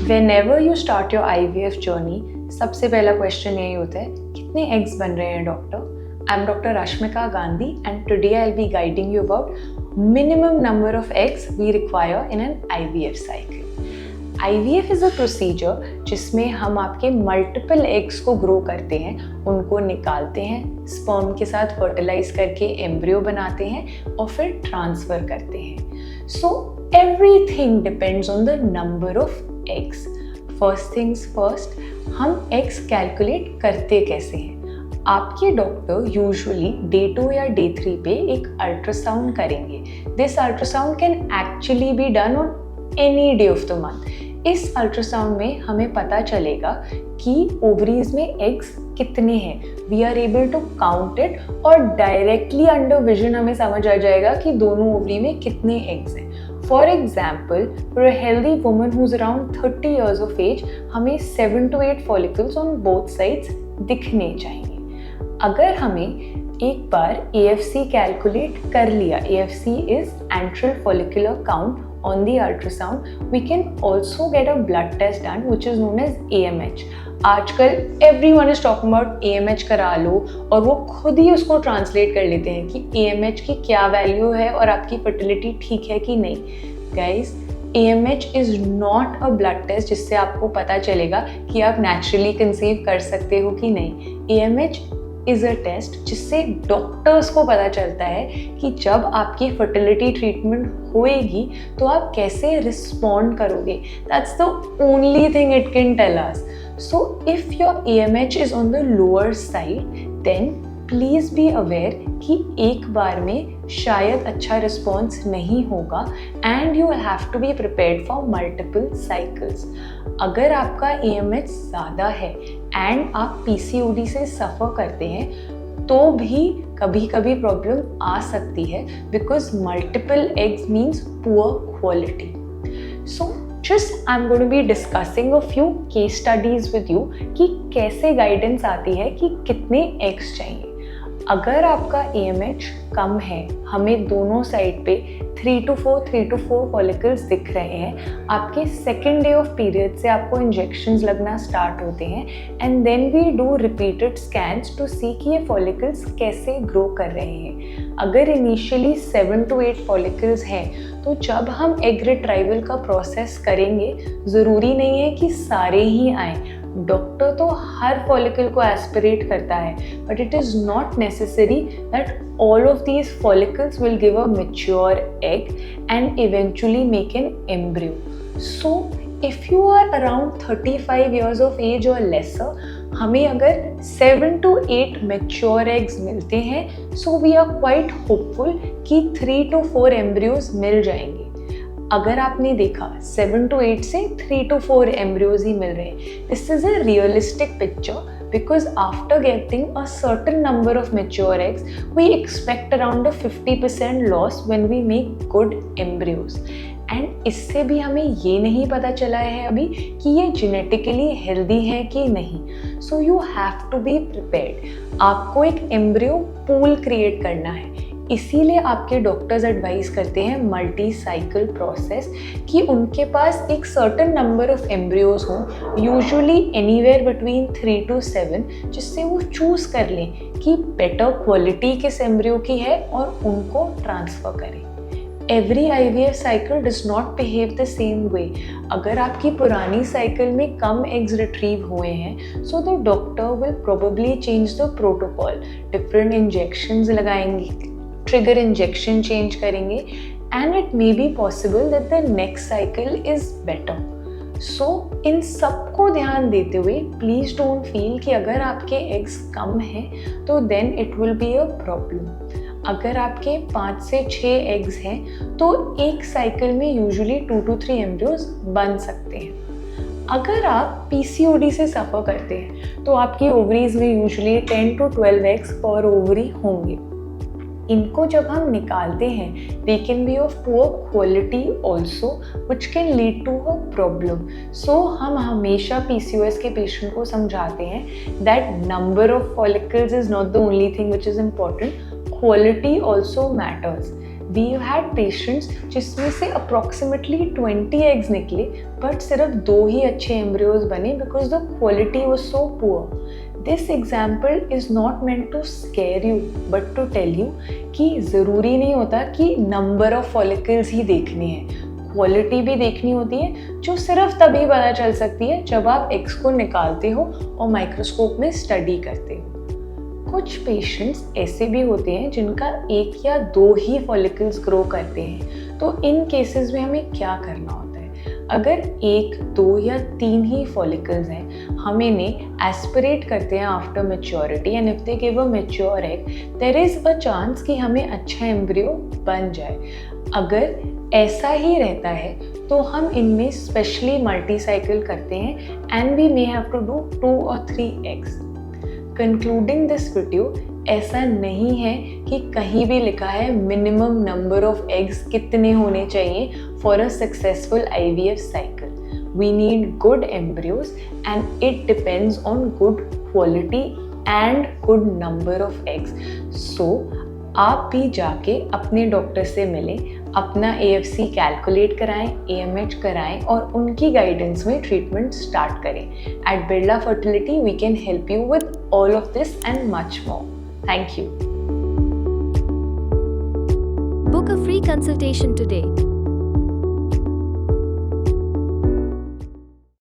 Whenever you start your IVF journey, सबसे पहला question यही होता है, कितने एग्स बन रहे हैं doctor? I am doctor Rashmika Gandhi and today I will be guiding you about minimum number of eggs we require in an IVF cycle. IVF is a procedure जिसमें हम आपके मल्टीपल एग्स को ग्रो करते हैं, उनको निकालते हैं, स्पर्म के साथ फर्टिलाइज करके एम्ब्रियो बनाते हैं और फिर ट्रांसफ़र करते हैं. So everything depends on the number of eggs. First things first, हम एग्स कैलकुलेट करते कैसे हैं? आपके डॉक्टर यूजुअली डे 2 या डे 3 पे एक अल्ट्रासाउंड करेंगे. This ultrasound can actually be done on any day of the month. इस अल्ट्रासाउंड में हमें पता चलेगा कि ओवरीज में एग्स कितने हैं. We are able to count it और डायरेक्टली अंडर विजन हमें समझ आ जाएगा कि दोनों ओवरी में कितने एग्स हैं. For example, for a healthy woman who is around 30 years of age, हमें 7 to 8 follicles on both sides दिखने चाहिए. अगर हमें एक बार AFC कैलकुलेट कर लिया, AFC is enteral follicular count on the ultrasound, we can also get a blood test done which is known as AMH. आजकल everyone is talking about AMH करा लो और वो खुद ही उसको ट्रांसलेट कर लेते हैं कि AMH की क्या वैल्यू है और आपकी फर्टिलिटी ठीक है कि नहीं. Guys, AMH is not a blood test जिससे आपको पता चलेगा कि आप नेचुरली कंसीव कर सकते हो कि नहीं. AMH इज़ अ टेस्ट जिससे डॉक्टर्स को पता चलता है कि जब आपकी फर्टिलिटी ट्रीटमेंट होएगी तो आप कैसे रिस्पॉन्ड करोगे. That's the only thing it can tell us. So if your AMH is on the lower side, then please be aware कि एक बार में शायद अच्छा रिस्पॉन्स नहीं होगा and you will have to be prepared for multiple cycles. अगर आपका AMH ज़्यादा है एंड आप PCOD से सफ़र करते हैं तो भी कभी कभी प्रॉब्लम आ सकती है because multiple eggs means poor quality. So just I'm going to be discussing a few case studies with you कि कैसे गाइडेंस आती है कि कितने एग्स चाहिए. अगर आपका AMH कम है, हमें दोनों साइड पे 3 to 4 फॉलिकल्स दिख रहे हैं, आपके सेकेंड डे ऑफ पीरियड से आपको इंजेक्शंस लगना स्टार्ट होते हैं and then we do repeated scans to see कि ये फॉलिकल्स कैसे ग्रो कर रहे हैं. अगर इनिशियली 7 to 8 फॉलिकल्स हैं तो जब हम एग रिट्राइवल का प्रोसेस करेंगे ज़रूरी नहीं है कि सारे ही आएँ. डॉक्टर तो हर फॉलिकल को एस्पिरेट करता है, but it is not necessary that all of these follicles will give a mature egg and eventually make an embryo. So if you are around 35 years of age or lesser, हमें अगर 7 to 8 mature eggs मिलते हैं, so we are quite hopeful कि 3 to 4 embryos मिल जाएंगे. अगर आपने देखा 7 to 8 से 3 to 4 embryos ही मिल रहे हैं, this is a realistic picture because after getting a certain number of mature eggs, we expect around a 50% loss when we make good embryos. And इससे भी हमें ये नहीं पता चला है अभी कि ये जेनेटिकली हेल्दी है कि नहीं. So you have to be prepared. आपको एक एम्ब्रियो पूल क्रिएट करना है, इसीलिए आपके डॉक्टर्स एडवाइस करते हैं मल्टी साइकिल प्रोसेस कि उनके पास एक सर्टेन नंबर ऑफ एम्ब्रियोज हों, यूजुअली एनीवेयर बिटवीन 3 to 7, जिससे वो चूज़ कर लें कि बेटर क्वालिटी किस एम्ब्रियो की है और उनको ट्रांसफ़र करें. Every IVF cycle does not behave the same way. अगर आपकी पुरानी साइकिल में कम एग्स रिट्रीव हुए हैं, so the doctor will probably change the protocol. Different injections लगाएंगे, ट्रिगर इंजेक्शन चेंज करेंगे and it may be possible that the next cycle is better. So इन सबको ध्यान देते हुए प्लीज़ डोंट फील कि अगर आपके एग्स कम हैं तो then it will be a problem. अगर आपके 5 से 6 एग्स हैं तो एक साइकिल में यूजुअली 2 to 3 एम्ब्रियोज बन सकते हैं. अगर आप PCOD से सफ़र करते हैं तो आपकी ओवरीज में यूजुअली 10 to 12 एग्स पर ओवरी होंगे. इनको जब हम निकालते हैं, they can be of poor quality also, which can lead to a problem. So हम हमेशा PCOS के पेशेंट को समझाते हैं that number of follicles is not the only thing which is important, quality also matters. We had patients जिसमें से approximately 20 eggs निकले but सिर्फ 2 ही अच्छे एम्ब्रियोज बने because the quality was so poor. This example is not meant to scare you but to tell you कि ज़रूरी नहीं होता कि नंबर ऑफ फॉलिकल्स ही देखने हैं, क्वालिटी भी देखनी होती है जो सिर्फ तभी पता चल सकती है जब आप एग्स को निकालते हो और माइक्रोस्कोप में स्टडी करते हो। कुछ पेशेंट्स ऐसे भी होते हैं जिनका 1 या 2 ही फॉलिकल्स ग्रो करते हैं, तो इन केसेस में हमें क्या करना होता है? अगर 1, 2 या 3 ही फॉलिकल्स हैं, हम इन्हें एस्पिरेट करते हैं after maturity and if they give a mature egg there is a chance कि हमें अच्छा एम्ब्रियो बन जाए। अगर ऐसा ही रहता है तो हम इनमें स्पेशली मल्टी साइकिल करते हैं and we may have to do 2 और 3 एग्स। कंक्लूडिंग दिस वीडियो, ऐसा नहीं है कि कहीं भी लिखा है मिनिमम नंबर ऑफ एग्स कितने होने चाहिए for a successful IVF cycle. We need good embryos and it depends on good quality and good number of eggs. So आप भी जाके अपने डॉक्टर से मिलें, अपना AFC कैलकुलेट कराएं, AMH कराएं और उनकी गाइडेंस में ट्रीटमेंट स्टार्ट करें। At Birla fertility we can help you with all of this and much more. Thank you. Book a free consultation today.